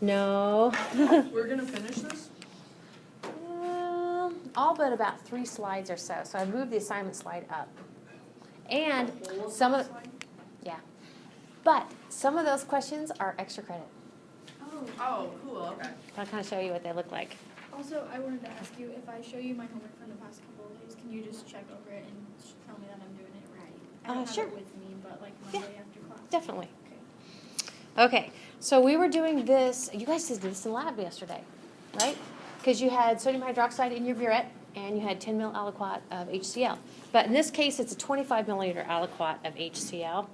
No. We're gonna finish this? All but about 3 slides or so. So I moved the assignment slide up. And some of, yeah. But some of those questions are extra credit. Oh, cool, okay. I'll kind of show you what they look like. Also, I wanted to ask you, if I show you my homework from the past couple of days, can you just check over it and tell me that I'm doing it right? I don't have Sure. it with me, but like Monday after class. Definitely. Okay. Okay, so we were doing this, you guys did this in lab yesterday, right? Because you had sodium hydroxide in your burette and you had 10 mil aliquot of HCl. But in this case, it's a 25 milliliter aliquot of HCl,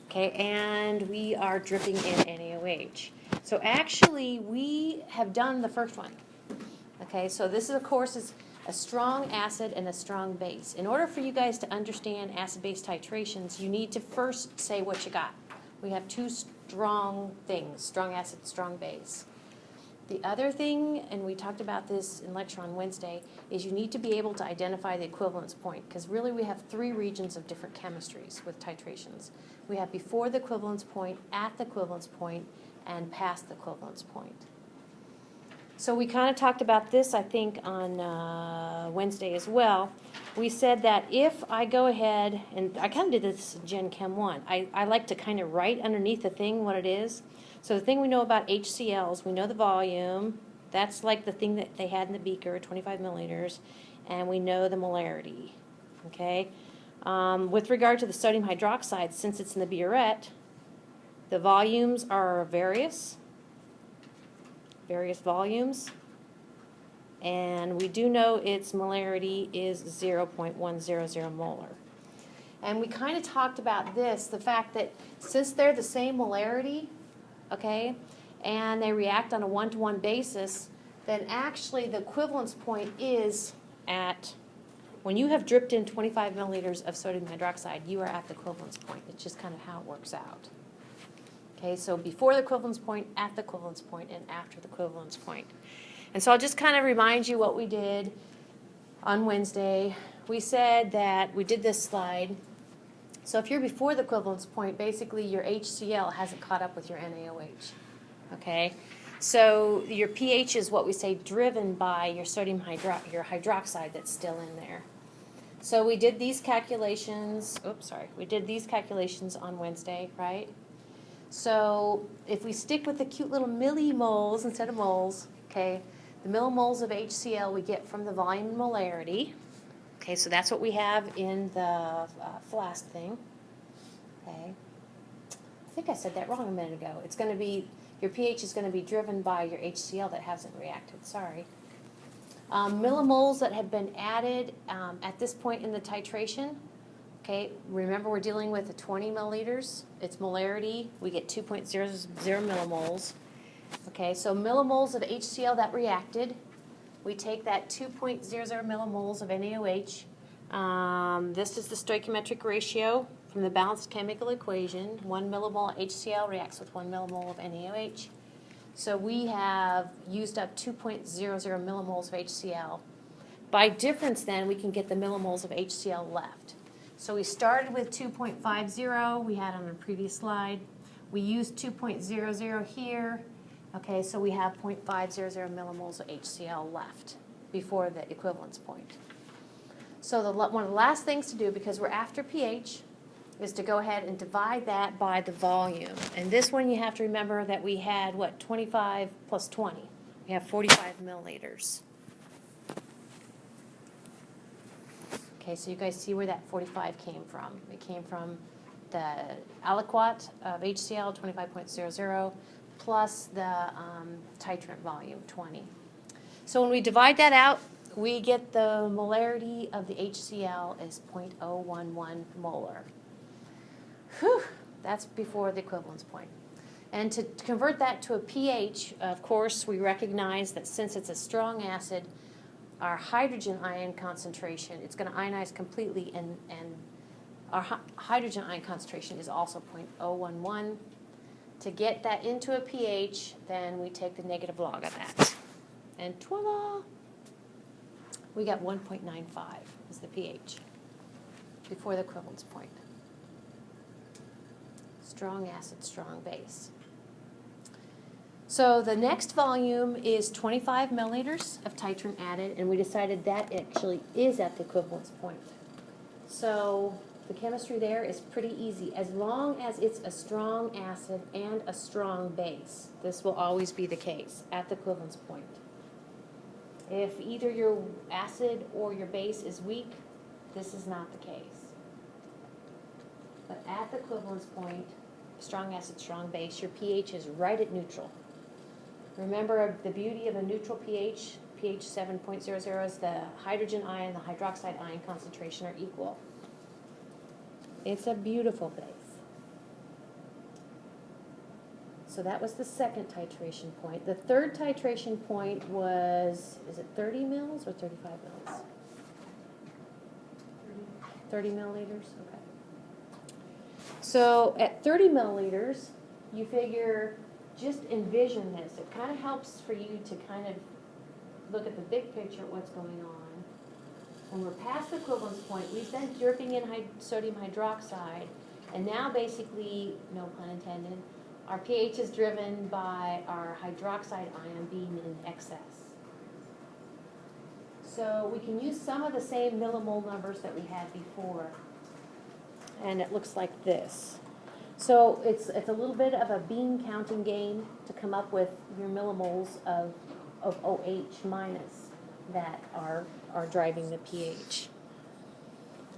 okay, and we are dripping in NaOH. So actually, we have done the first one, okay? So this, of course, is a strong acid and a strong base. In order for you guys to understand acid-base titrations, you need to first say what you got. We have 2 strong things, strong acid, strong base. The other thing, and we talked about this in lecture on Wednesday, is you need to be able to identify the equivalence point, because really we have 3 regions of different chemistries with titrations. We have before the equivalence point, at the equivalence point, and past the equivalence point. So we kind of talked about this, I think, on Wednesday as well. We said that if I go ahead, and I kind of did this in Gen Chem 1, I like to kind of write underneath the thing what it is. So the thing we know about HCl's, we know the volume. That's like the thing that they had in the beaker, 25 milliliters. And we know the molarity, okay? With regard to the sodium hydroxide, since it's in the burette, the volumes are various volumes. And we do know its molarity is 0.100 molar. And we kind of talked about this, the fact that since they're the same molarity, okay, and they react on a 1-to-1 basis, then actually the equivalence point is at, when you have dripped in 25 milliliters of sodium hydroxide, you are at the equivalence point. It's just kind of how it works out. Okay, so before the equivalence point, at the equivalence point, and after the equivalence point. And so I'll just kind of remind you what we did on Wednesday. We said that we did this slide. So if you're before the equivalence point, basically your HCl hasn't caught up with your NaOH. Okay? So your pH is what we say driven by your sodium your hydroxide that's still in there. So we did these calculations, we did these calculations on Wednesday, right? So if we stick with the cute little millimoles instead of moles, okay, the millimoles of HCl we get from the volume and molarity. Okay, so that's what we have in the flask thing. Okay, I think I said that wrong a minute ago. It's going to be, your pH is going to be driven by your HCl that hasn't reacted, sorry. Millimoles that have been added at this point in the titration. Okay, remember we're dealing with the 20 milliliters. Its molarity, we get 2.00 millimoles. Okay, so millimoles of HCl that reacted, we take that 2.00 millimoles of NaOH. This is the stoichiometric ratio from the balanced chemical equation. 1 millimole of HCl reacts with 1 millimole of NaOH. So we have used up 2.00 millimoles of HCl. By difference then, we can get the millimoles of HCl left. So we started with 2.50 we had on the previous slide. We used 2.00 here. Okay, so we have 0.500 millimoles of HCl left before the equivalence point. So one of the last things to do, because we're after pH, is to go ahead and divide that by the volume. And this one you have to remember that we had, 25 plus 20. We have 45 milliliters. Okay, so you guys see where that 45 came from. It came from the aliquot of HCl, 25.00, plus the titrant volume, 20. So when we divide that out, we get the molarity of the HCl is 0.011 molar. Whew, that's before the equivalence point. And to convert that to a pH, of course, we recognize that since it's a strong acid, our hydrogen ion concentration, it's going to ionize completely, and our hydrogen ion concentration is also 0.011. To get that into a pH, then we take the negative log of that. And voila! We got 1.95 is the pH before the equivalence point. Strong acid, strong base. So the next volume is 25 milliliters of titrant added, and we decided that actually is at the equivalence point. So the chemistry there is pretty easy. As long as it's a strong acid and a strong base, this will always be the case at the equivalence point. If either your acid or your base is weak, this is not the case. But at the equivalence point, strong acid, strong base, your pH is right at neutral. Remember, the beauty of a neutral pH, pH 7.00, is the hydrogen ion and the hydroxide ion concentration are equal. It's a beautiful base. So that was the second titration point. The third titration point was, is it 30 mils or 35 mils? 30 milliliters, okay. So at 30 milliliters, you figure, just envision this. It kind of helps for you to kind of look at the big picture of what's going on. When we're past the equivalence point, we've been dripping in sodium hydroxide, and now basically, no pun intended, our pH is driven by our hydroxide ion being in excess. So we can use some of the same millimole numbers that we had before, and it looks like this. So it's a little bit of a bean counting game to come up with your millimoles of OH minus that are driving the pH.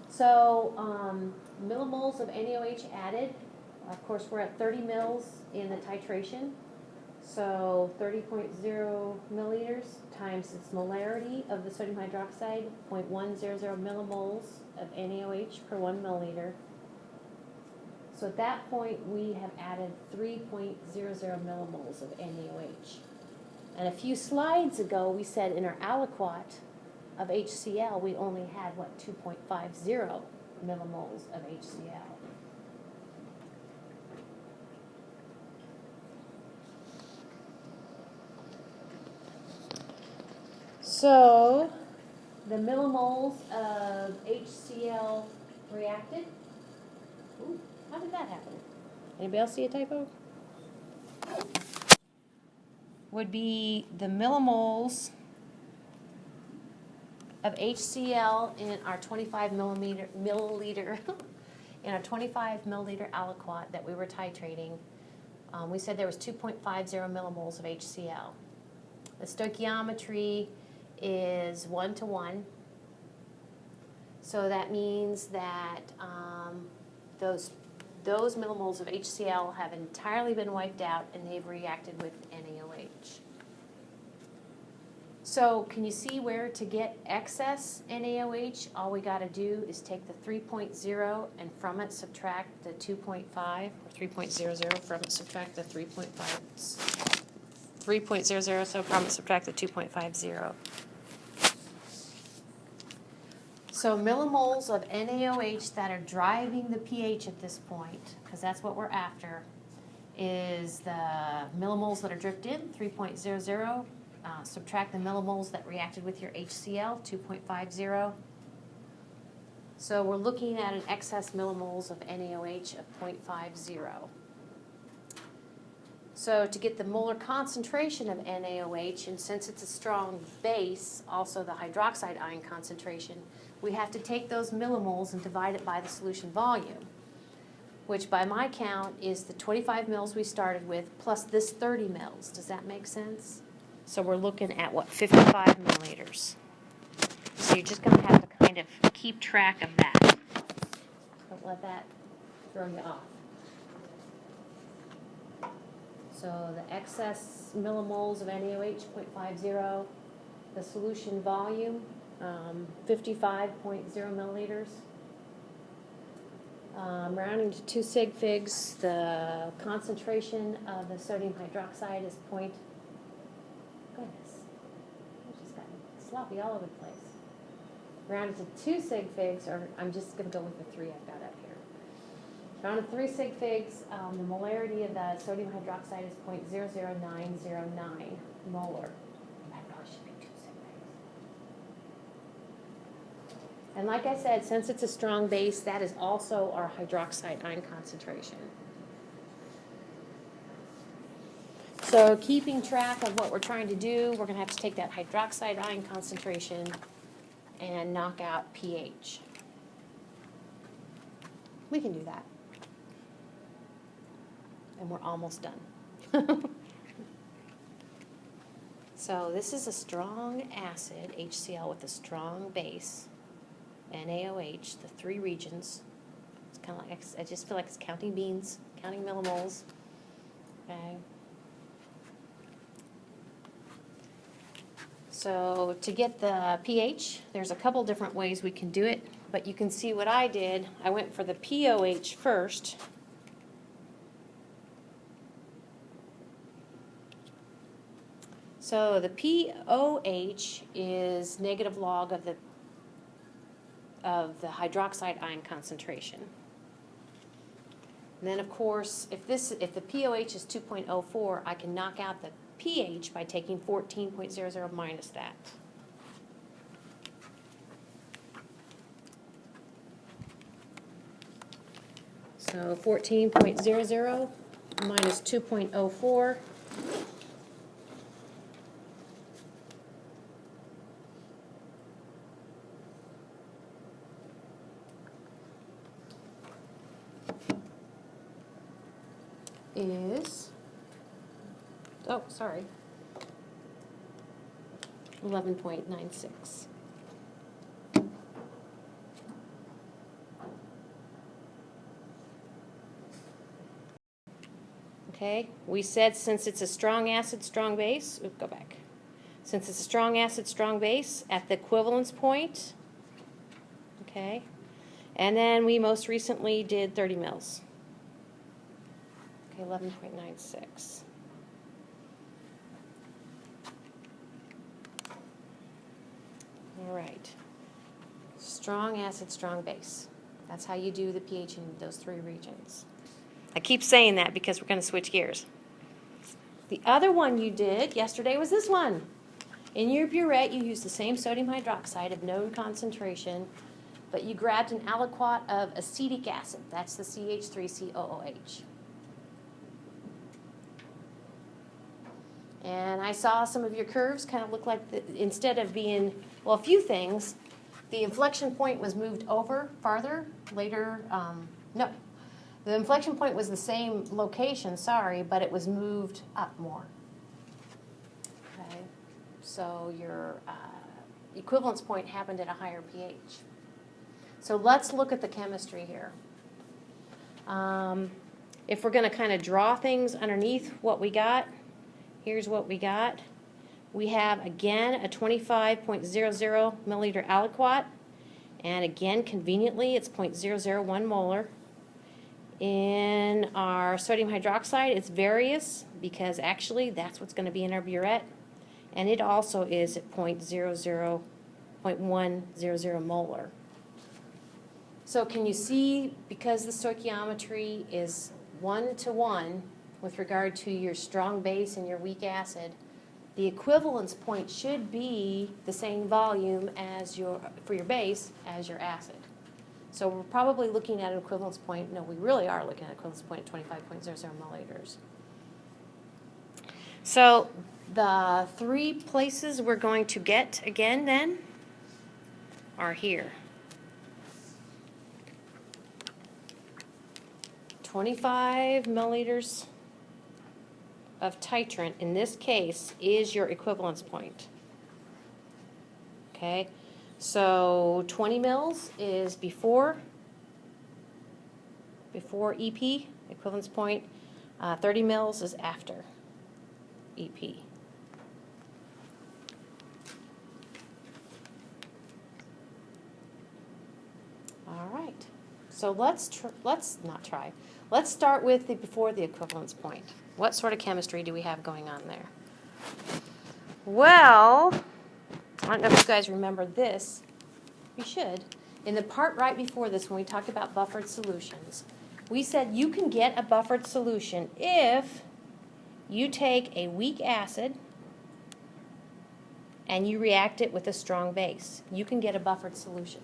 So millimoles of NaOH added, of course we're at 30 mils in the titration. So 30.0 milliliters times its molarity of the sodium hydroxide, 0.100 millimoles of NaOH per 1 milliliter. So at that point, we have added 3.00 millimoles of NaOH. And a few slides ago, we said in our aliquot of HCl, we only had, 2.50 millimoles of HCl. So the millimoles of HCl reacted. Ooh. How did that happen? Anybody else see a typo? Would be the millimoles of HCl in our 25 milliliter in our 25 milliliter aliquot that we were titrating. We said there was 2.50 millimoles of HCl. The stoichiometry is 1:1. So that means that those millimoles of HCl have entirely been wiped out and they've reacted with NaOH. So can you see where to get excess NaOH? All we got to do is take the 3.0 and from it subtract the 2.5, or 3.00 from it subtract the 3.00, so from it subtract the 2.50. So millimoles of NaOH that are driving the pH at this point, because that's what we're after, is the millimoles that are dripped in, 3.00, subtract the millimoles that reacted with your HCl, 2.50. So we're looking at an excess millimoles of NaOH of 0.50. So to get the molar concentration of NaOH, and since it's a strong base, also the hydroxide ion concentration, we have to take those millimoles and divide it by the solution volume, which by my count is the 25 mils we started with plus this 30 mils. Does that make sense? So we're looking at, 55 milliliters. So you're just going to have to kind of keep track of that. Don't let that throw you off. So the excess millimoles of NaOH, 0.50. The solution volume, 55.0 milliliters. Rounding to 2 sig figs, the concentration of the sodium hydroxide is goodness, I just got sloppy all over the place. Rounded to 2 sig figs, or I'm just going to go with the 3 I've got up here. Rounded to 3 sig figs, the molarity of the sodium hydroxide is 0.00909 molar. That probably should be 2 sig figs. And like I said, since it's a strong base, that is also our hydroxide ion concentration. So keeping track of what we're trying to do, we're gonna have to take that hydroxide ion concentration and knock out pH. We can do that. And we're almost done. So this is a strong acid, HCl with a strong base, NaOH, the three regions. It's kind of like, I just feel like it's counting beans, counting millimoles. Okay. So to get the pH, there's a couple different ways we can do it, but you can see what I did. I went for the pOH first. So the pOH is negative log of the hydroxide ion concentration. And then of course, if the pOH is 2.04, I can knock out the pH by taking 14.00 minus that. So 14.00 minus 2.04. Is, oh, sorry, 11.96. Okay, we said since it's a strong acid, strong base, go back. Since it's a strong acid, strong base at the equivalence point, okay, and then we most recently did 30 mils. 11.96. All right. Strong acid, strong base. That's how you do the pH in those three regions. I keep saying that because we're going to switch gears. The other one you did yesterday was this one. In your burette, you used the same sodium hydroxide of known concentration, but you grabbed an aliquot of acetic acid. That's the CH3COOH. And I saw some of your curves kind of look like, instead of being, well, a few things, the inflection point was moved over farther later. No, the inflection point was the same location, sorry, but it was moved up more. Okay, so your equivalence point happened at a higher pH. So let's look at the chemistry here. If we're going to kind of draw things underneath what we got, here's what we got. We have, again, a 25.00 milliliter aliquot. And again, conveniently, it's 0.001 molar. In our sodium hydroxide, it's various because actually that's what's going to be in our burette. And it also is at 0.100 molar. So can you see, because the stoichiometry is 1-to-1, with regard to your strong base and your weak acid, the equivalence point should be the same volume as for your base as your acid. So we're probably looking at an equivalence point, no, we really are looking at an equivalence point at 25.00 milliliters. So the three places we're going to get again then are here. 25 milliliters of titrant, in this case, is your equivalence point. Okay, so 20 mils is before EP, equivalence point. 30 mils is after EP. All right, so let's start with before the equivalence point. What sort of chemistry do we have going on there? Well, I don't know if you guys remember this. You should. In the part right before this, when we talked about buffered solutions, we said you can get a buffered solution if you take a weak acid and you react it with a strong base. You can get a buffered solution.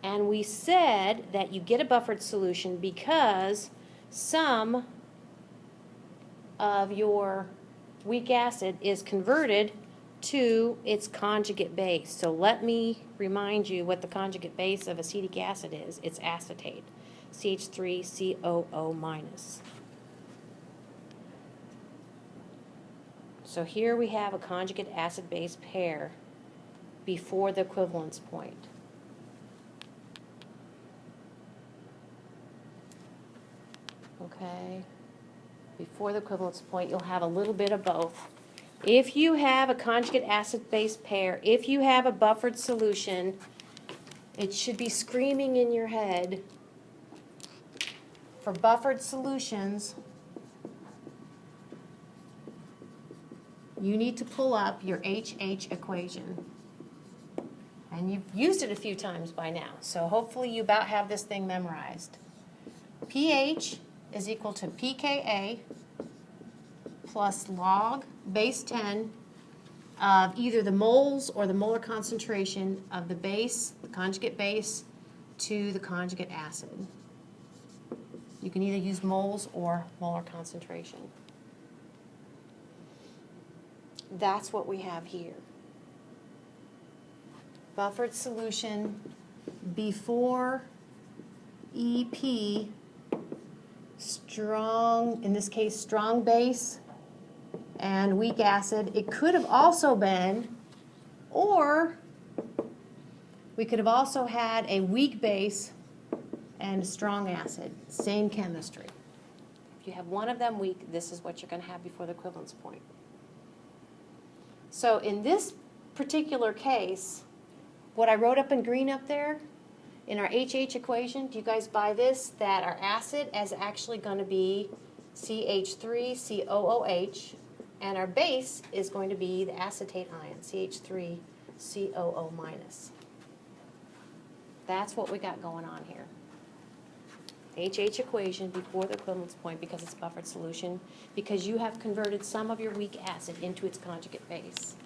And we said that you get a buffered solution because some of your weak acid is converted to its conjugate base. So let me remind you what the conjugate base of acetic acid is. It's acetate, CH3COO minus. So here we have a conjugate acid-base pair before the equivalence point. Okay, before the equivalence point, you'll have a little bit of both. If you have a conjugate acid-base pair, if you have a buffered solution, it should be screaming in your head. For buffered solutions, you need to pull up your HH equation. And you've used it a few times by now, so hopefully you about have this thing memorized. pH is equal to pKa plus log base 10 of either the moles or the molar concentration of the base, the conjugate base, to the conjugate acid. You can either use moles or molar concentration. That's what we have here. Buffered solution before EP, strong, in this case, strong base and weak acid. It could have also been, or we could have also had a weak base and a strong acid, same chemistry. If you have one of them weak, this is what you're going to have before the equivalence point. So in this particular case, what I wrote up in green up there, in our HH equation, do you guys buy this? That our acid is actually going to be CH3COOH, and our base is going to be the acetate ion, CH3COO minus. That's what we got going on here. HH equation before the equivalence point because it's a buffered solution, because you have converted some of your weak acid into its conjugate base.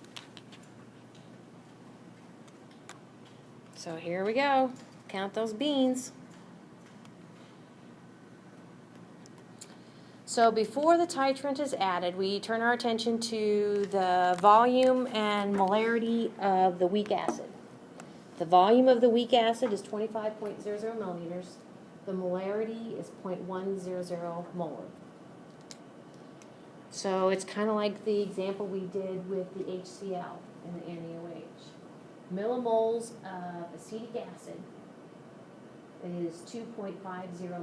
So here we go. Count those beans. So before the titrant is added, we turn our attention to the volume and molarity of the weak acid. The volume of the weak acid is 25.00 milliliters. The molarity is 0.100 molar. So it's kind of like the example we did with the HCl and the NaOH. Millimoles of acetic acid is 2.50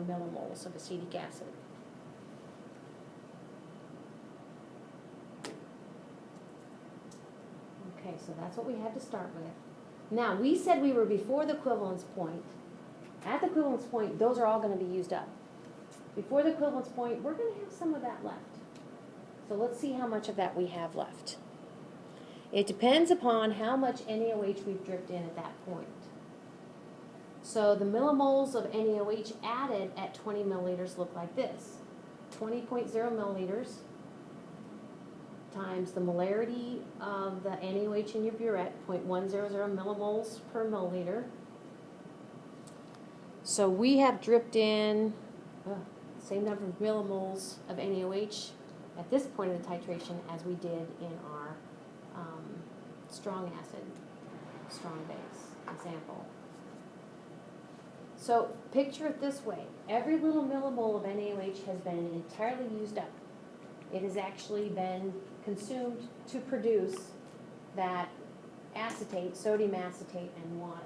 millimoles of acetic acid. Okay, so that's what we had to start with. Now, we said we were before the equivalence point. At the equivalence point, those are all going to be used up. Before the equivalence point, we're going to have some of that left. So let's see how much of that we have left. It depends upon how much NaOH we've dripped in at that point. So the millimoles of NaOH added at 20 milliliters look like this. 20.0 milliliters times the molarity of the NaOH in your burette, 0.100 millimoles per milliliter. So we have dripped in the same number of millimoles of NaOH at this point in the titration as we did in our strong acid, strong base example. So picture it this way. Every little millimole of NaOH has been entirely used up. It has actually been consumed to produce that acetate, sodium acetate, and water.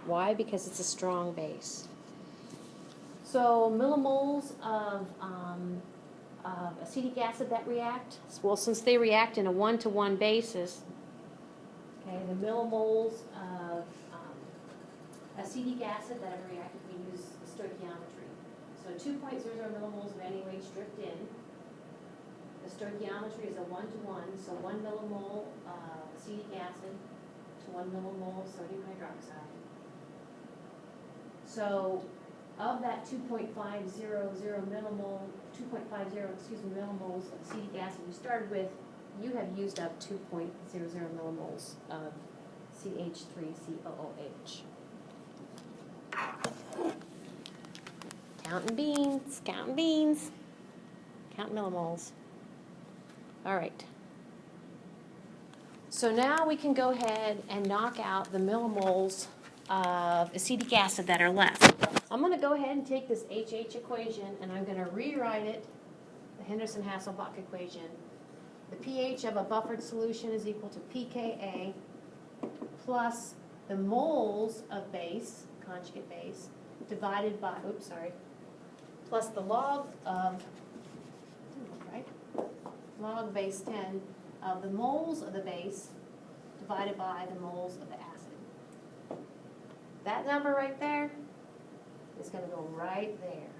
Why? Because it's a strong base. So millimoles of acetic acid that react, well, since they react in a one-to-one basis, okay, the millimoles of acetic acid that have reacted, we use stoichiometry. So 2.00 millimoles of NaOH dripped in. The stoichiometry is a one-to-one, so 1 millimole of acetic acid to 1 millimole of sodium hydroxide. So of that 2.50 millimoles of acetic acid you started with, you have used up 2.00 millimoles of CH3COOH. Counting beans, counting beans, count millimoles. All right. So now we can go ahead and knock out the millimoles of acetic acid that are left. I'm going to go ahead and take this HH equation and I'm going to rewrite it, the Henderson-Hasselbalch equation. The pH of a buffered solution is equal to pKa plus the moles of base, conjugate base, divided by, plus the log of, right? Log base 10 of the moles of the base divided by the moles of the acid. That number right there is going to go right there.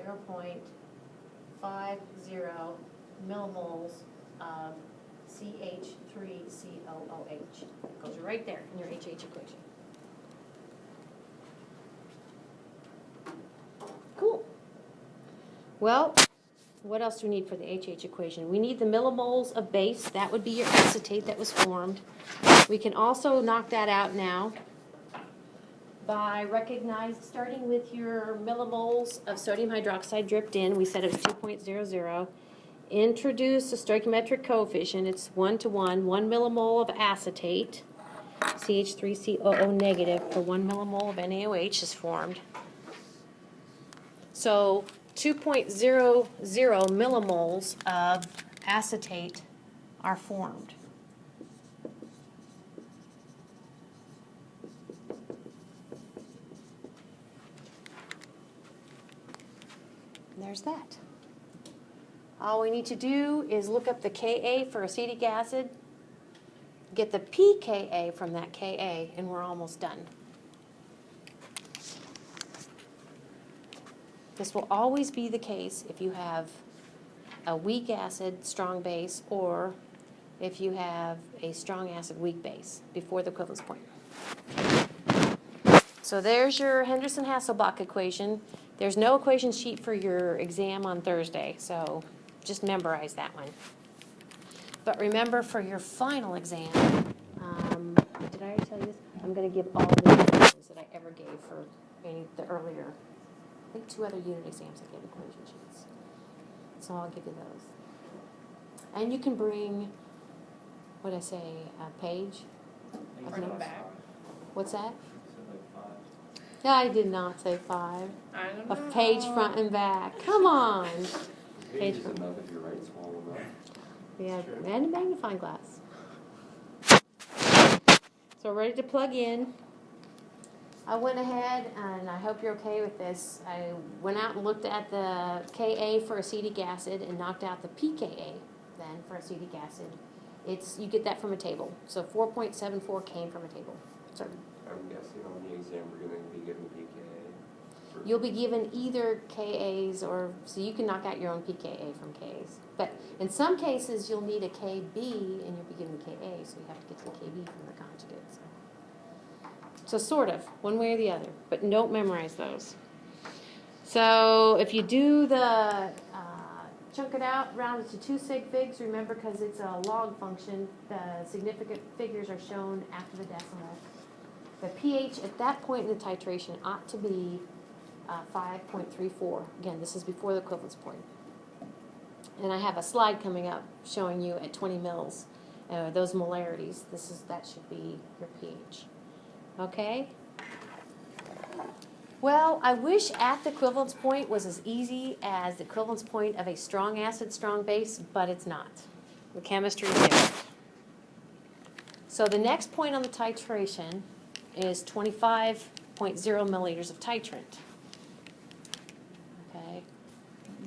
0.50 millimoles of CH3COOH. Goes right there in your HH equation. Cool. Well, what else do we need for the HH equation? We need the millimoles of base. That would be your acetate that was formed. We can also knock that out now by starting with your millimoles of sodium hydroxide dripped in. We said it was 2.00. Introduce a stoichiometric coefficient. It's 1:1. 1 millimole of acetate, CH3COO negative, for 1 millimole of NaOH is formed. So 2.00 millimoles of acetate are formed. And there's that. All we need to do is look up the Ka for acetic acid, get the pKa from that Ka, and we're almost done. This will always be the case if you have a weak acid, strong base, or if you have a strong acid, weak base before the equivalence point. So there's your Henderson-Hasselbalch equation. There's no equation sheet for your exam on Thursday, so just memorize that one. But remember, for your final exam, did I already tell you this? I'm going to give all the equations that I ever gave for the earlier, I think 2 other unit exams I gave equation sheets. So I'll give you those. And you can bring, what did I say, a page? Front and back. What's that? No, I did not say 5. I don't know. A page front and back. Come on. Page is enough if you write small enough. Yeah, and a magnifying glass. So we're ready to plug in. I went ahead, and I hope you're okay with this. I went out and looked at the Ka for acetic acid and knocked out the pKa then for acetic acid. You get that from a table. So 4.74 came from a table. So I'm guessing on the exam we're going to be given pKa. you'll be given either Kas so you can knock out your own pKa from Ks. But in some cases, you'll need a Kb and you'll be given Ka, so you have to get the Kb from the conjugate. So sort of, one way or the other, but don't memorize those. So if you do the chunk it out, round it to 2 sig figs, remember, because it's a log function, the significant figures are shown after the decimal. The pH at that point in the titration ought to be 5.34. Again, this is before the equivalence point. And I have a slide coming up showing you at 20 mils, those molarities. That should be your pH. Okay? Well, I wish at the equivalence point was as easy as the equivalence point of a strong acid, strong base, but it's not. The chemistry is different. So the next point on the titration is 25.0 milliliters of titrant. Okay.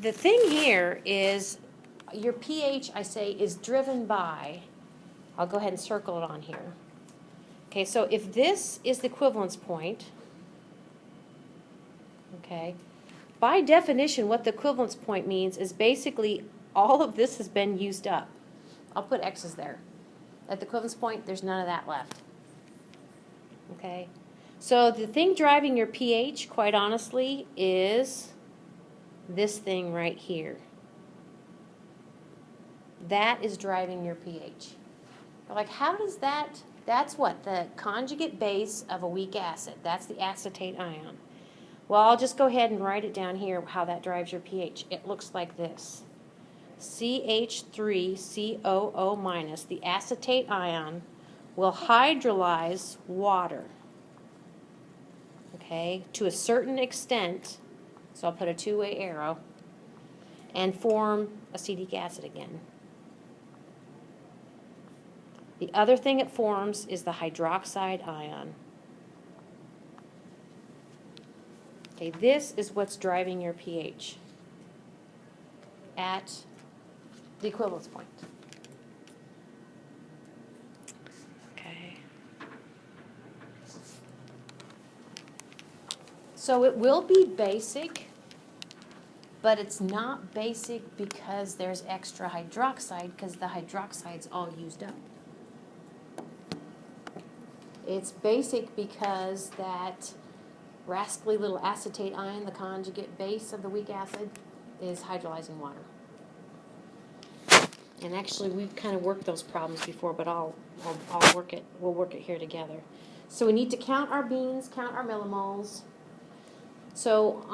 The thing here is your pH, I say, is driven by, I'll go ahead and circle it on here. Okay, so if this is the equivalence point, okay, by definition, what the equivalence point means is basically all of this has been used up. I'll put X's there. At the equivalence point, there's none of that left. Okay, so the thing driving your pH, quite honestly, is this thing right here. That is driving your pH. You're like, how does that? That's what? The conjugate base of a weak acid. That's the acetate ion. Well, I'll just go ahead and write it down here how that drives your pH. It looks like this. CH3COO minus, the acetate ion, will hydrolyze water, okay, to a certain extent, so I'll put a two-way arrow, and form acetic acid again. The other thing it forms is the hydroxide ion. Okay, this is what's driving your pH at the equivalence point. Okay. So it will be basic, but it's not basic because there's extra hydroxide, because the hydroxide's all used up. It's basic because that rascally little acetate ion, the conjugate base of the weak acid, is hydrolyzing water. And actually, we've kind of worked those problems before, but I'll work it. We'll work it here together. So we need to count our beans, count our millimoles. So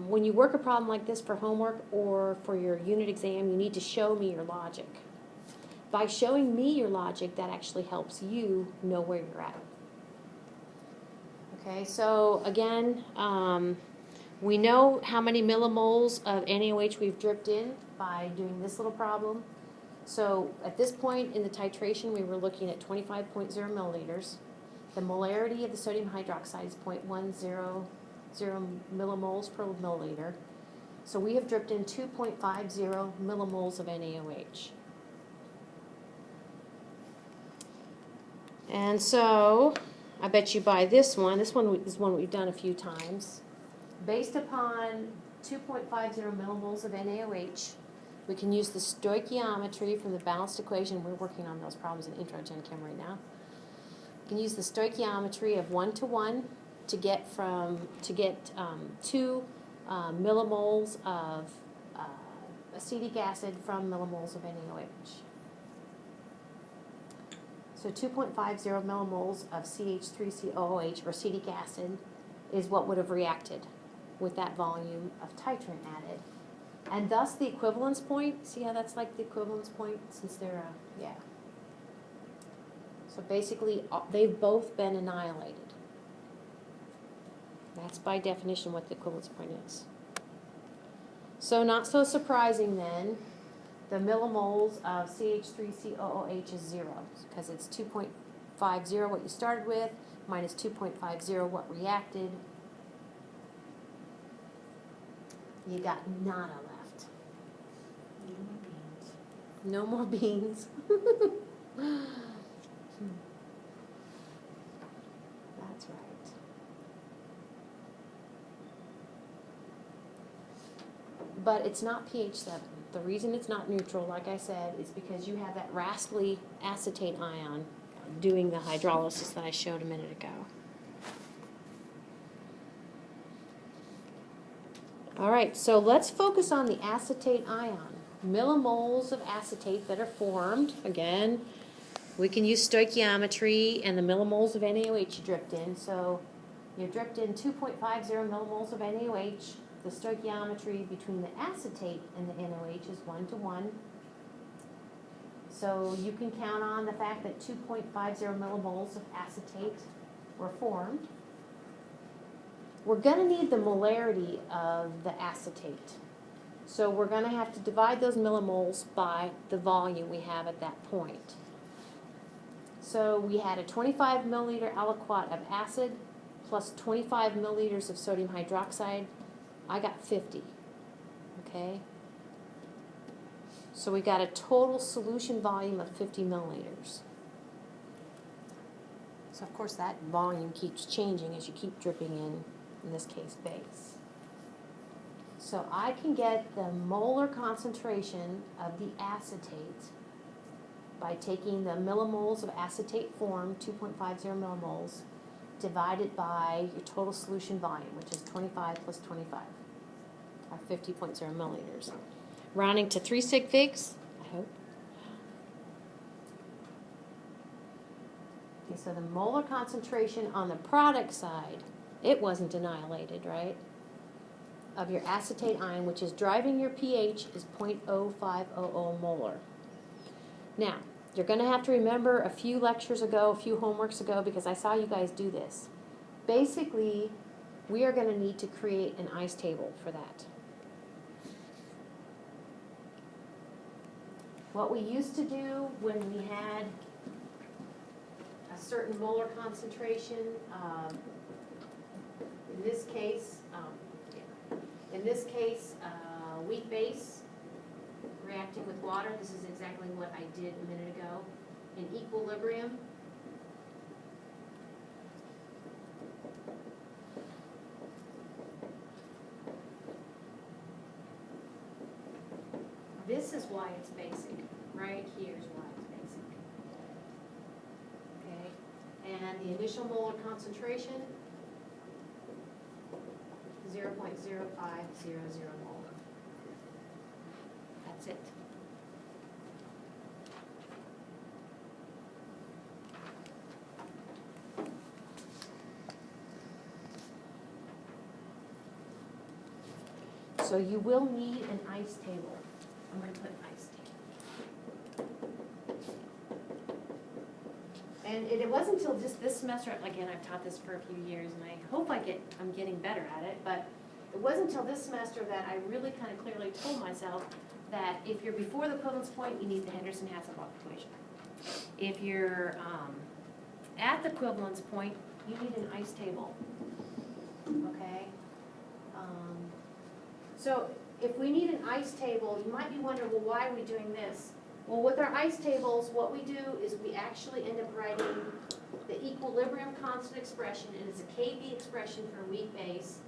when you work a problem like this for homework or for your unit exam, you need to show me your logic. By showing me your logic, that actually helps you know where you're at. Okay, so again, we know how many millimoles of NaOH we've dripped in by doing this little problem. So at this point in the titration, we were looking at 25.0 milliliters. The molarity of the sodium hydroxide is 0.100 millimoles per milliliter. So we have dripped in 2.50 millimoles of NaOH. And so I bet you buy this one is one we've done a few times. Based upon 2.50 millimoles of NaOH, we can use the stoichiometry from the balanced equation. We're working on those problems in Intro Gen Chem right now. We can use the stoichiometry of 1 to 1 to get 2 millimoles of acetic acid from millimoles of NaOH. So 2.50 millimoles of CH3COOH, or acetic acid, is what would have reacted with that volume of titrant added. And thus the equivalence point, see how that's like the equivalence point since they're, yeah. So basically, they've both been annihilated. That's by definition what the equivalence point is. So not so surprising then, the millimoles of CH3COOH is 0, because it's 2.50 what you started with, minus 2.50 what reacted. You got nada left. No more beans. That's right. But it's not pH 7. The reason it's not neutral, like I said, is because you have that rascally acetate ion doing the hydrolysis that I showed a minute ago. All right, so let's focus on the acetate ion. Millimoles of acetate that are formed. Again, we can use stoichiometry and the millimoles of NaOH you dripped in. So you dripped in 2.50 millimoles of NaOH. The stoichiometry between the acetate and the NaOH is 1 to 1. So you can count on the fact that 2.50 millimoles of acetate were formed. We're going to need the molarity of the acetate. So we're going to have to divide those millimoles by the volume we have at that point. So we had a 25 milliliter aliquot of acid plus 25 milliliters of sodium hydroxide. I got 50, okay? So we got a total solution volume of 50 milliliters. So of course that volume keeps changing as you keep dripping in this case, base. So I can get the molar concentration of the acetate by taking the millimoles of acetate form, 2.50 millimoles, divided by your total solution volume, which is 25 plus 25, or 50.0 milliliters. Rounding to 3 sig figs, I hope. Okay, so the molar concentration on the product side, it wasn't annihilated, right, of your acetate ion, which is driving your pH, is 0.0500 molar. Now, you're going to have to remember a few lectures ago, a few homeworks ago, because I saw you guys do this. Basically, we are going to need to create an ice table for that. What we used to do when we had a certain molar concentration, in this case, weak base reacting with water. This is exactly what I did a minute ago. In equilibrium, this is why it's basic. Right here's why it's basic. Okay, and the initial molar concentration, 0.0500 molar. That's it. So you will need an ice table. I'm going to put an ice table. And it wasn't until just this semester, again, I've taught this for a few years, and I hope I'm getting better at it, but it wasn't until this semester that I really kind of clearly told myself that if you're before the equivalence point, you need the Henderson-Hasselbalch equation. If you're at the equivalence point, you need an ice table. Okay? So if we need an ice table, you might be wondering, well, why are we doing this? Well, with our ice tables, what we do is we actually end up writing the equilibrium constant expression, and it's a KB expression for a weak base.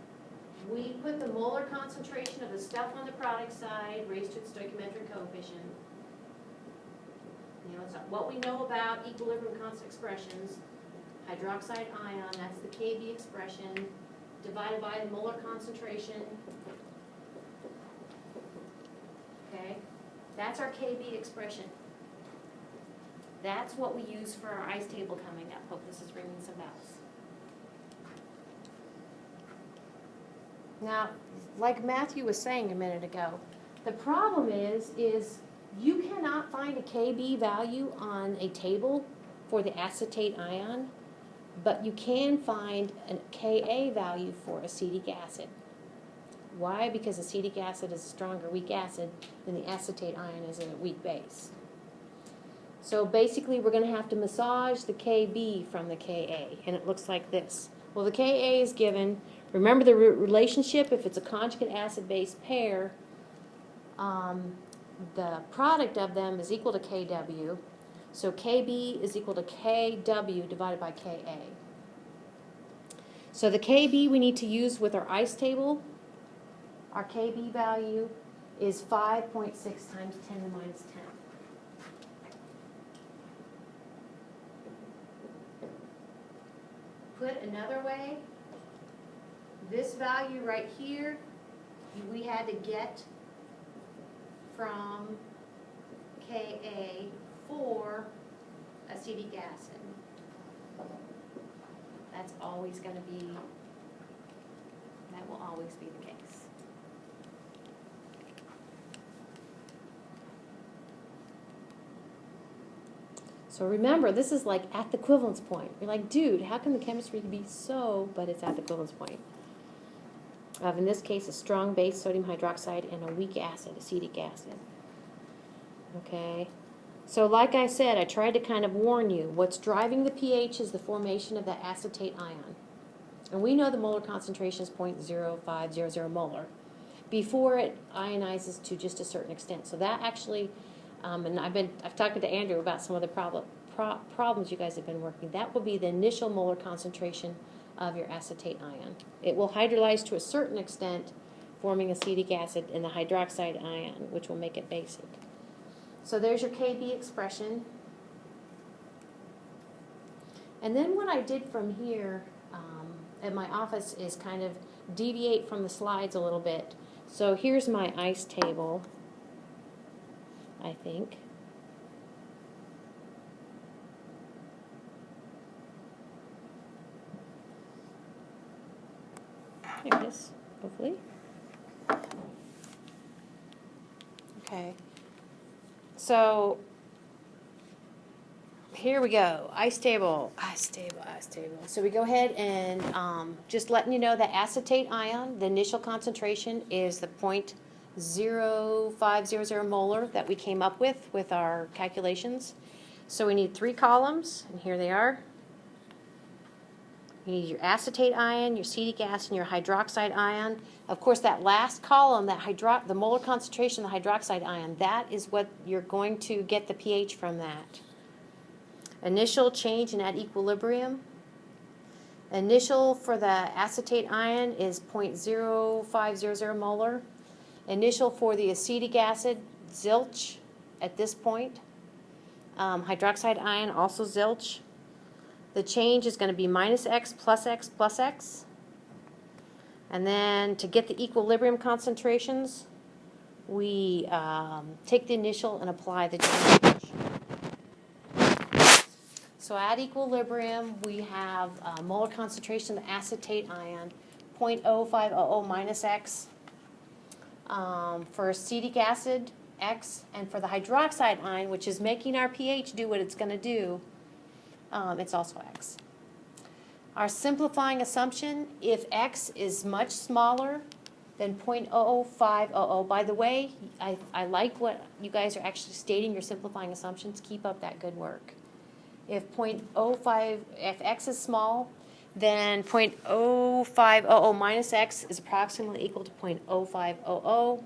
We put the molar concentration of the stuff on the product side raised to its stoichiometric coefficient. You know, it's what we know about equilibrium constant expressions. Hydroxide ion, that's the KB expression, divided by the molar concentration. Okay, that's our KB expression. That's what we use for our ice table coming up. Hope this is ringing some bells. Now, like Matthew was saying a minute ago, the problem is you cannot find a KB value on a table for the acetate ion, but you can find a Ka value for acetic acid. Why? Because acetic acid is a stronger weak acid than the acetate ion is a weak base. So basically we're going to have to massage the Kb from the Ka, and it looks like this. Well, the Ka is given, remember the relationship, if it's a conjugate acid-base pair, the product of them is equal to Kw. So Kb is equal to Kw divided by Ka. So the Kb we need to use with our ice table, our Kb value is 5.6 times 10 to the minus 10. Put another way, this value right here, we had to get from Ka for acetic acid. That's always going to be, that will always be the case. So remember, this is like at the equivalence point. You're like, dude, how can the chemistry be so, but it's at the equivalence point. Of, in this case, a strong base, sodium hydroxide, and a weak acid, acetic acid. Okay? So like I said, I tried to kind of warn you. What's driving the pH is the formation of the acetate ion. And we know the molar concentration is 0.0500 molar before it ionizes to just a certain extent. So that actually, and I've talked to Andrew about some of the problems you guys have been working. That will be the initial molar concentration of your acetate ion. It will hydrolyze to a certain extent, forming acetic acid and the hydroxide ion, which will make it basic. So there's your Kb expression. And then what I did from here at my office is kind of deviate from the slides a little bit. So here's my ice table, I think. There it is, hopefully. Okay. So here we go. Ice table. So we go ahead and just letting you know that acetate ion, the initial concentration is the 0.0500 molar that we came up with our calculations. So we need 3 columns, and here they are. You need your acetate ion, your acetic acid, and your hydroxide ion. Of course, that last column, the molar concentration of the hydroxide ion, that is what you're going to get the pH from that. Initial change in that equilibrium. Initial for the acetate ion is 0.0500 molar. Initial for the acetic acid, zilch at this point. Hydroxide ion, also zilch. The change is going to be minus X plus X plus X. And then to get the equilibrium concentrations, we take the initial and apply the change. So at equilibrium, we have molar concentration of the acetate ion, 0.0500 minus X. For acetic acid, X. And for the hydroxide ion, which is making our pH do what it's going to do, it's also X. Our simplifying assumption, if X is much smaller than 0.0500, by the way, I like what you guys are actually stating, your simplifying assumptions. Keep up that good work. If X is small, then 0.0500 minus X is approximately equal to 0.0500.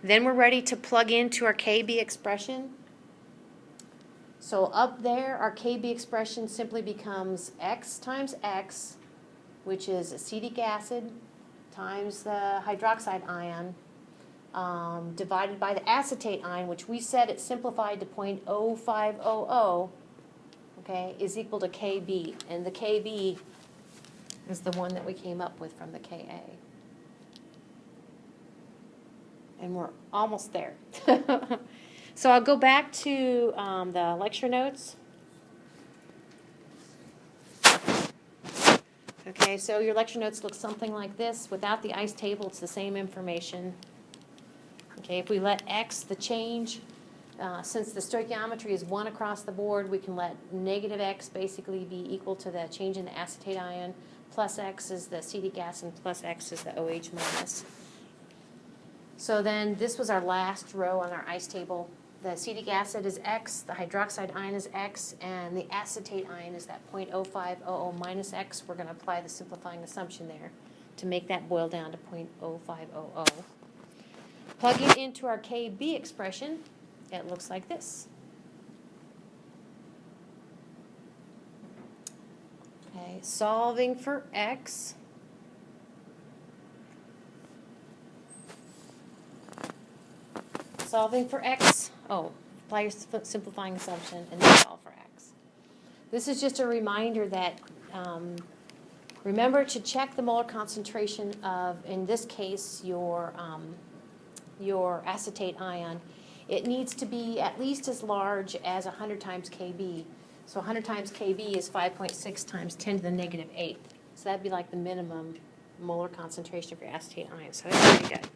Then we're ready to plug into our KB expression. So up there, our KB expression simply becomes X times X, which is acetic acid times the hydroxide ion, divided by the acetate ion, which we said it simplified to 0.0500, okay, is equal to KB. And the KB is the one that we came up with from the KA. And we're almost there. So I'll go back to the lecture notes. Okay, so your lecture notes look something like this. Without the ice table, it's the same information. Okay, if we let X, the change, since the stoichiometry is 1 across the board, we can let negative X basically be equal to the change in the acetate ion, plus X is the acetic acid, plus X is the OH minus. So then this was our last row on our ice table. The acetic acid is X, the hydroxide ion is X, and the acetate ion is that 0.0500 minus X. We're going to apply the simplifying assumption there to make that boil down to 0.0500. Plugging into our KB expression, it looks like this. Okay, solving for X. Solving for X, apply your simplifying assumption and then solve for X. This is just a reminder that remember to check the molar concentration of, in this case, your acetate ion. It needs to be at least as large as 100 times Kb. So 100 times Kb is 5.6 times 10 to the negative 8. So that'd be like the minimum molar concentration of your acetate ion. So that's pretty good.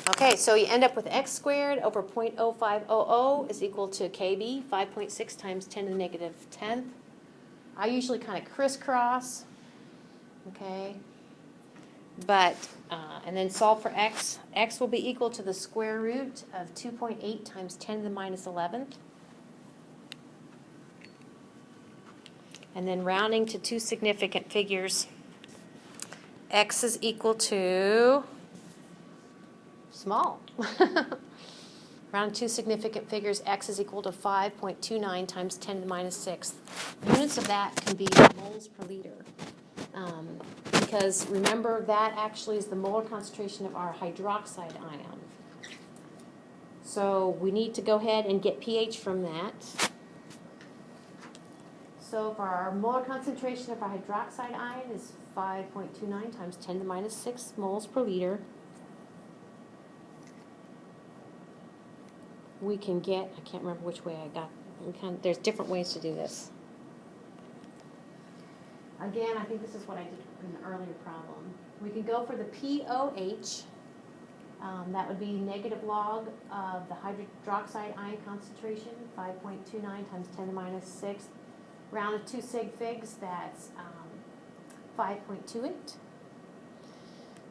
Okay, so you end up with X squared over 0.0500 is equal to Kb, 5.6 times 10 to the negative 10th. I usually kind of crisscross, okay? But, and then solve for X. X will be equal to the square root of 2.8 times 10 to the minus 11th. And then rounding to 2 significant figures. X is equal to small. Round 2 significant figures, X is equal to 5.29 times 10 to the minus 6th. Units of that can be moles per liter. Because remember, that actually is the molar concentration of our hydroxide ion. So we need to go ahead and get pH from that. So for our molar concentration of our hydroxide ion is 5.29 times 10 to the minus 6 moles per liter. We can get, I can't remember which way I got, there's different ways to do this. Again, I think this is what I did in the earlier problem. We can go for the POH. That would be negative log of the hydroxide ion concentration, 5.29 times 10 to the minus 6. Rounded 2 sig figs, that's 5.28.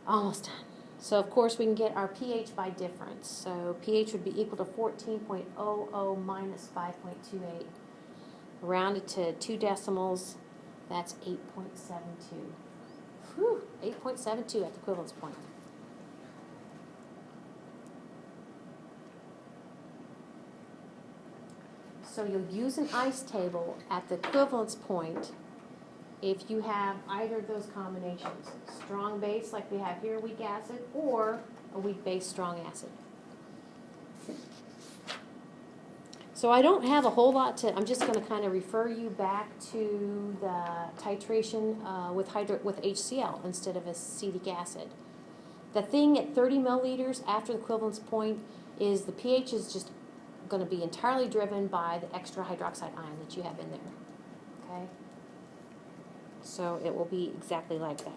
Almost done. So of course we can get our pH by difference. So pH would be equal to 14.00 minus 5.28. Rounded to 2 decimals, that's 8.72. Whew, 8.72 at the equivalence point. So you'll use an ice table at the equivalence point if you have either of those combinations. Strong base like we have here, weak acid, or a weak base, strong acid. So I don't have a whole lot to, I'm just going to kind of refer you back to the titration with HCl instead of acetic acid. The thing at 30 milliliters after the equivalence point is the pH is just going to be entirely driven by the extra hydroxide ion that you have in there. Okay? So it will be exactly like that.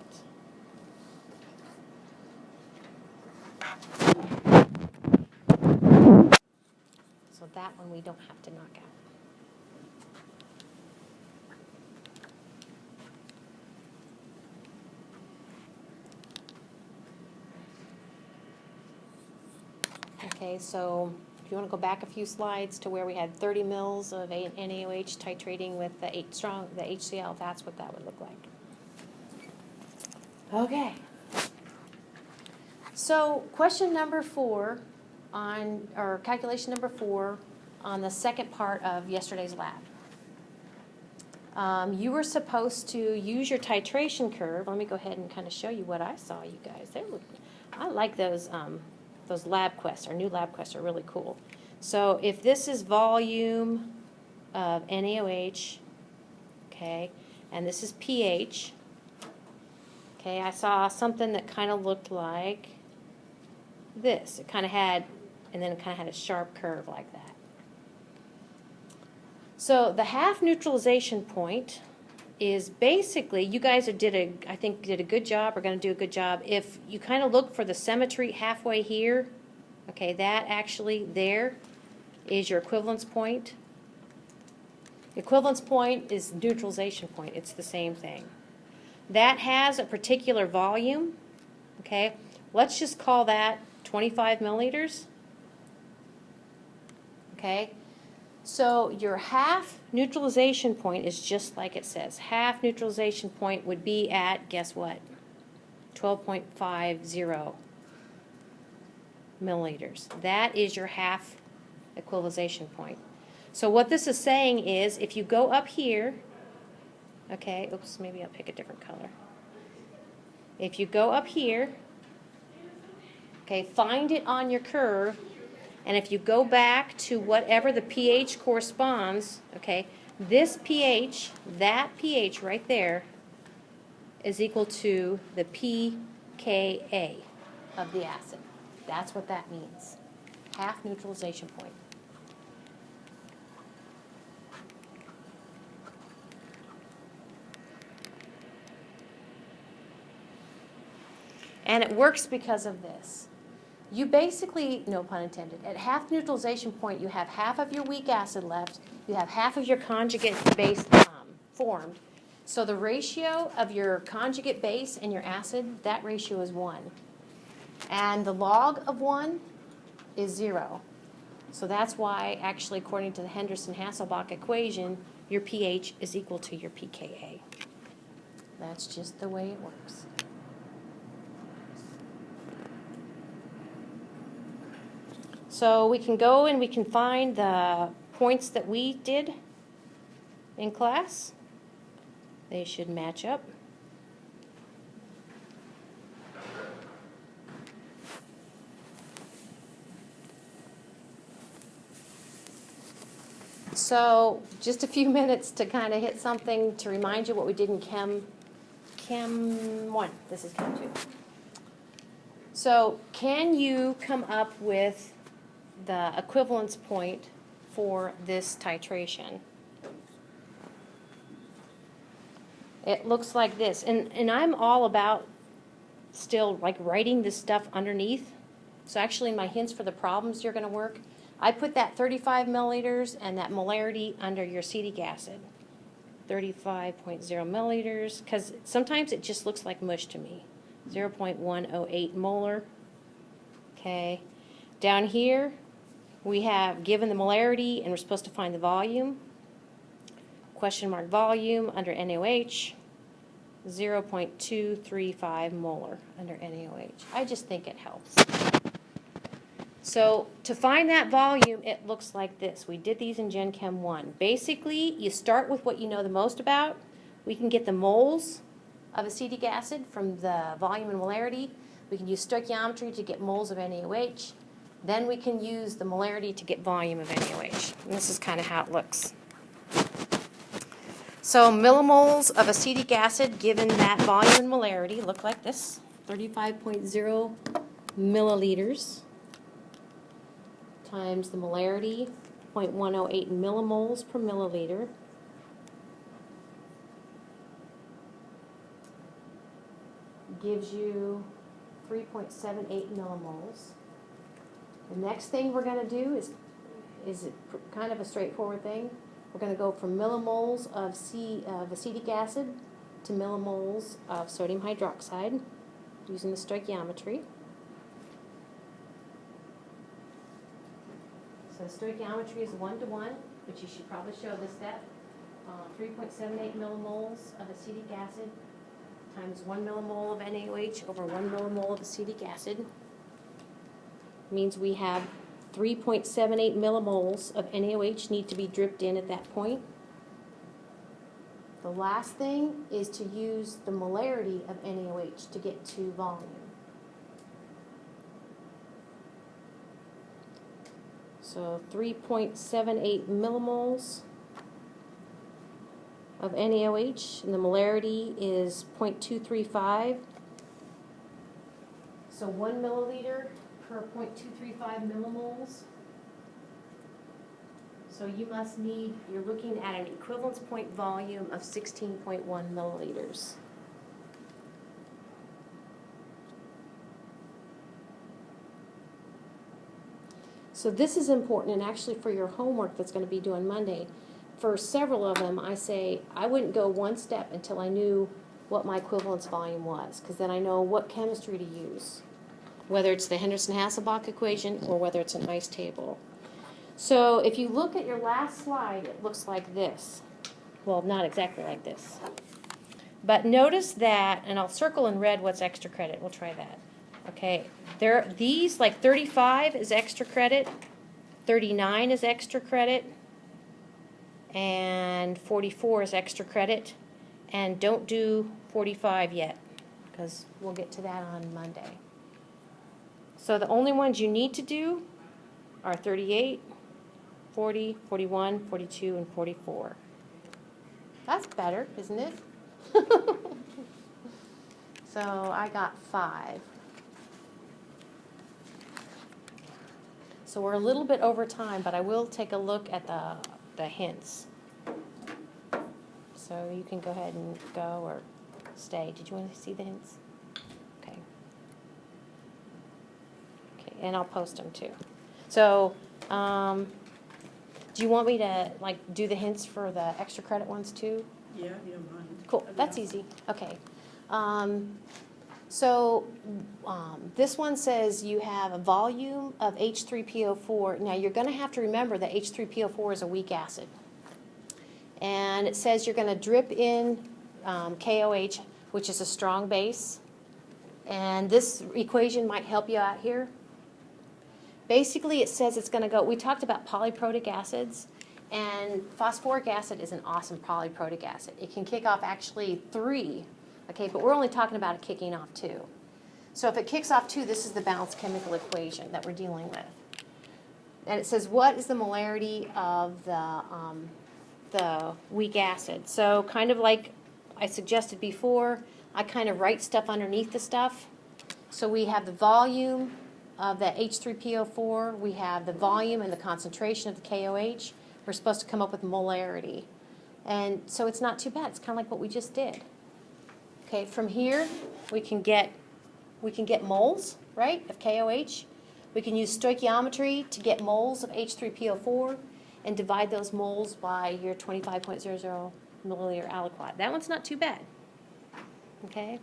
So that one we don't have to knock out. Okay, so if you want to go back a few slides to where we had 30 mils of NaOH titrating with the HCl, that's what that would look like. Okay. So question number 4 or calculation number 4 on the second part of yesterday's lab. You were supposed to use your titration curve. Let me go ahead and kind of show you what I saw, you guys. I like those lab quests. Our new lab quests are really cool. So if this is volume of NaOH, okay, and this is pH, okay, I saw something that kind of looked like this. It kind of had, and then it kind of had a sharp curve like that. So the half neutralization point is basically, you guys did a good job, or going to do a good job. If you kind of look for the symmetry halfway here, okay, that actually there is your equivalence point. The equivalence point is neutralization point. It's the same thing. That has a particular volume, okay? Let's just call that 25 milliliters, okay? So your half neutralization point is just like it says. Half neutralization point would be at, guess what? 12.50 milliliters. That is your half equalization point. So what this is saying is if you go up here, okay, oops, maybe I'll pick a different color. If you go up here, okay, find it on your curve. And if you go back to whatever the pH corresponds, okay, this pH, that pH right there, is equal to the pKa of the acid. That's what that means. Half neutralization point. And it works because of this. You basically, no pun intended, at half neutralization point, you have half of your weak acid left, you have half of your conjugate base formed. So the ratio of your conjugate base and your acid, that ratio is 1. And the log of 1 is 0. So that's why, actually, according to the Henderson-Hasselbalch equation, your pH is equal to your pKa. That's just the way it works. So we can go and we can find the points that we did in class. They should match up. So just a few minutes to kind of hit something to remind you what we did in Chem 1. This is Chem 2. So can you come up with the equivalence point for this titration? It looks like this. And I'm all about still like writing this stuff underneath, So actually, my hints for the problems you're going to work, I put that 35 milliliters and that molarity under your acetic acid. 35.0 milliliters, because sometimes it just looks like mush to me. 0.108 molar. Okay. Down here, we have given the molarity, and we're supposed to find the volume. Question mark volume under NaOH. 0.235 molar under NaOH. I just think it helps. So to find that volume, it looks like this. We did these in Gen Chem 1. Basically, you start with what you know the most about. We can get the moles of acetic acid from the volume and molarity. We can use stoichiometry to get moles of NaOH. Then we can use the molarity to get volume of NaOH. And this is kind of how it looks. So millimoles of acetic acid given that volume and molarity look like this. 35.0 milliliters times the molarity, 0.108 millimoles per milliliter. Gives you 3.78 millimoles. The next thing we're going to do is kind of a straightforward thing. We're going to go from millimoles of acetic acid to millimoles of sodium hydroxide using the stoichiometry. So stoichiometry is 1-to-1, but you should probably show this step. 3.78 millimoles of acetic acid times 1 millimole of NaOH over 1 millimole of acetic acid means we have 3.78 millimoles of NaOH need to be dripped in at that point. The last thing is to use the molarity of NaOH to get to volume. So 3.78 millimoles of NaOH, and the molarity is 0.235. So 1 milliliter per 0.235 millimoles. So you must need, you're looking at an equivalence point volume of 16.1 milliliters. So this is important, and actually for your homework that's going to be due on Monday, for several of them, I say I wouldn't go one step until I knew what my equivalence volume was, because then I know what chemistry to use, whether it's the Henderson-Hasselbalch equation or whether it's an ice table. So if you look at your last slide, it looks like this. Well, not exactly like this. But notice that, and I'll circle in red what's extra credit. We'll try that. Okay, these, like 35 is extra credit, 39 is extra credit, and 44 is extra credit. And don't do 45 yet, because we'll get to that on Monday. So the only ones you need to do are 38, 40, 41, 42, and 44. That's better, isn't it? So I got 5. So we're a little bit over time, but I will take a look at the hints. So you can go ahead and go or stay. Did you want to see the hints? Okay. Okay, and I'll post them too. So, do you want me to do the hints for the extra credit ones too? Yeah, if you don't mind. Cool, That'd be that's awesome. easy. Okay. This one says you have a volume of H3PO4. Now you're going to have to remember that H3PO4 is a weak acid. And it says you're going to drip in KOH, which is a strong base. And this equation might help you out here. Basically, it says it's going to go, we talked about polyprotic acids, and phosphoric acid is an awesome polyprotic acid. It can kick off actually 3, okay, but we're only talking about it kicking off 2. So if it kicks off 2, this is the balanced chemical equation that we're dealing with. And it says, what is the molarity of the weak acid? So kind of like I suggested before, I kind of write stuff underneath the stuff. So we have the volume of the H3PO4, we have the volume and the concentration of the KOH. We're supposed to come up with molarity. And so it's not too bad. It's kind of like what we just did. Okay, from here we can get moles, right, of KOH. We can use stoichiometry to get moles of H3PO4 and divide those moles by your 25.00 milliliter aliquot. That one's not too bad. Okay?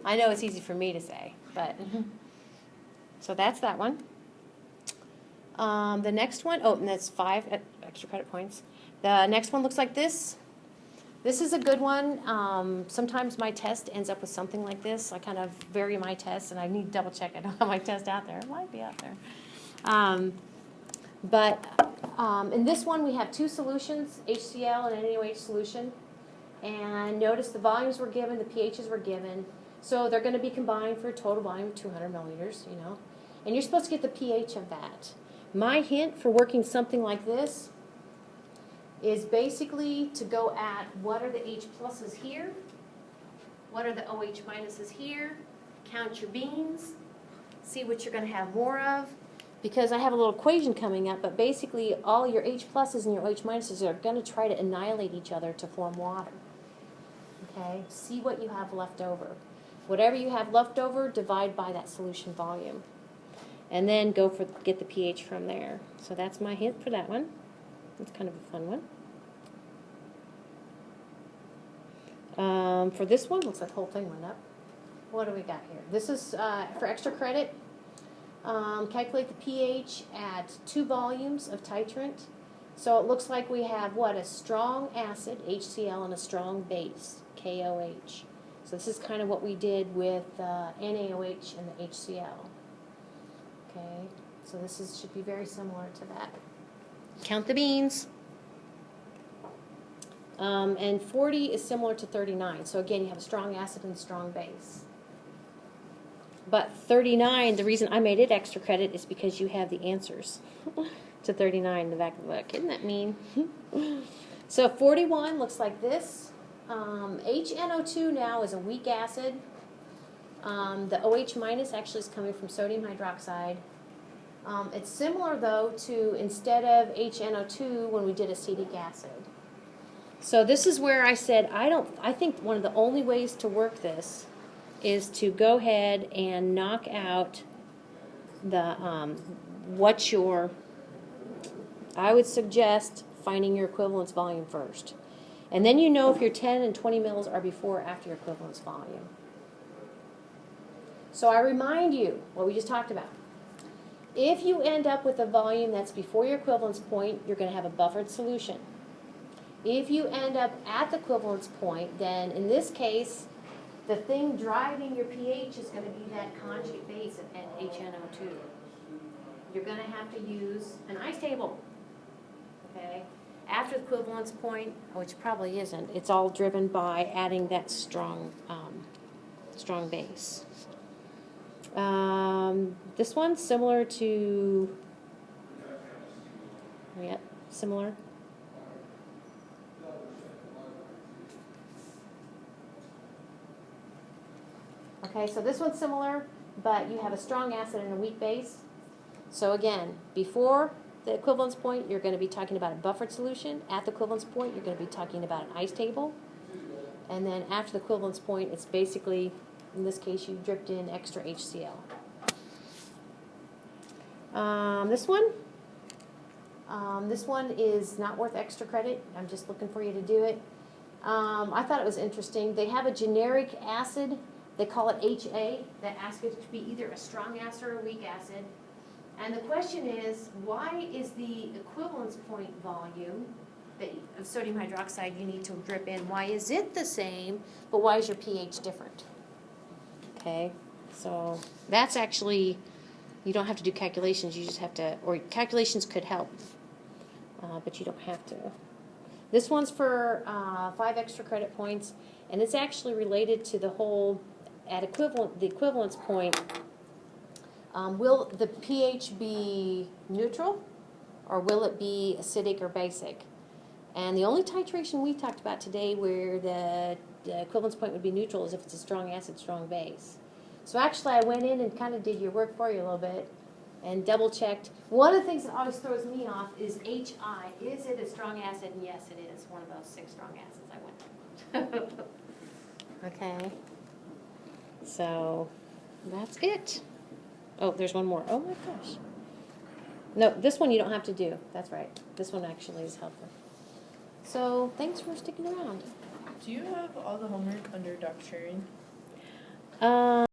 I know it's easy for me to say, but so that's that one. The next one, oh, and that's 5 extra credit points. The next one looks like this. This is a good one. Sometimes my test ends up with something like this. I kind of vary my test, and I need to double check I don't have my test out there. It might be out there. In this one, we have two solutions, HCl and NaOH solution. And notice the volumes were given, the pHs were given. So they're going to be combined for a total volume of 200 milliliters, you know. And you're supposed to get the pH of that. My hint for working something like this is basically to go at what are the H pluses here, what are the OH minuses here, count your beans, see what you're going to have more of, because I have a little equation coming up, but basically all your H pluses and your OH minuses are going to try to annihilate each other to form water. Okay, see what you have left over. Whatever you have left over, divide by that solution volume. And then get the pH from there. So that's my hint for that one. It's kind of a fun one. For this one, looks like the whole thing went up. What do we got here? This is for extra credit. Calculate the pH at 2 volumes of titrant. So it looks like we have what? A strong acid, HCl, and a strong base, KOH. So this is kind of what we did with NaOH and the HCl. Okay, so this should be very similar to that. Count the beans. And 40 is similar to 39. So again, you have a strong acid and a strong base. But 39, the reason I made it extra credit is because you have the answers to 39 in the back of the book. Isn't that mean? So 41 looks like this. HNO2 now is a weak acid. The OH minus actually is coming from sodium hydroxide. It's similar, though, to instead of HNO2 when we did acetic acid. So this is where I said I think one of the only ways to work this is to go ahead and knock out the I would suggest finding your equivalence volume first. And then you know if your 10 and 20 mils are before or after your equivalence volume. So I remind you what we just talked about. If you end up with a volume that's before your equivalence point, you're going to have a buffered solution. If you end up at the equivalence point, then in this case, the thing driving your pH is going to be that conjugate base of HNO2. You're going to have to use an ice table. Okay? After the equivalence point, which probably isn't, it's all driven by adding that strong base. This one's similar to, yep, similar. Okay, so this one's similar, but you have a strong acid and a weak base. So again, before the equivalence point, you're going to be talking about a buffered solution. At the equivalence point, you're going to be talking about an ice table. And then after the equivalence point, it's basically, in this case, you dripped in extra HCl. This one is not worth extra credit. I'm just looking for you to do it. I thought it was interesting. They have a generic acid. They call it HA. That asks it to be either a strong acid or a weak acid. And the question is, why is the equivalence point volume of sodium hydroxide you need to drip in, why is it the same, but why is your pH different? Okay, so that's actually, you don't have to do calculations, you just have to, or calculations could help, but you don't have to. This one's for 5 extra credit points, and it's actually related to the whole, the equivalence point. Will the pH be neutral, or will it be acidic or basic? And the only titration we talked about today where the equivalence point would be neutral is if it's a strong acid, strong base. So actually I went in and kind of did your work for you a little bit and double checked. One of the things that always throws me off is HI. Is it a strong acid? And yes, it is. One of those 6 strong acids I went through. Okay. So that's it. Oh, there's one more. Oh my gosh. No, this one you don't have to do. That's right. This one actually is helpful. So thanks for sticking around. Do you have all the homework under Dr. Sharing?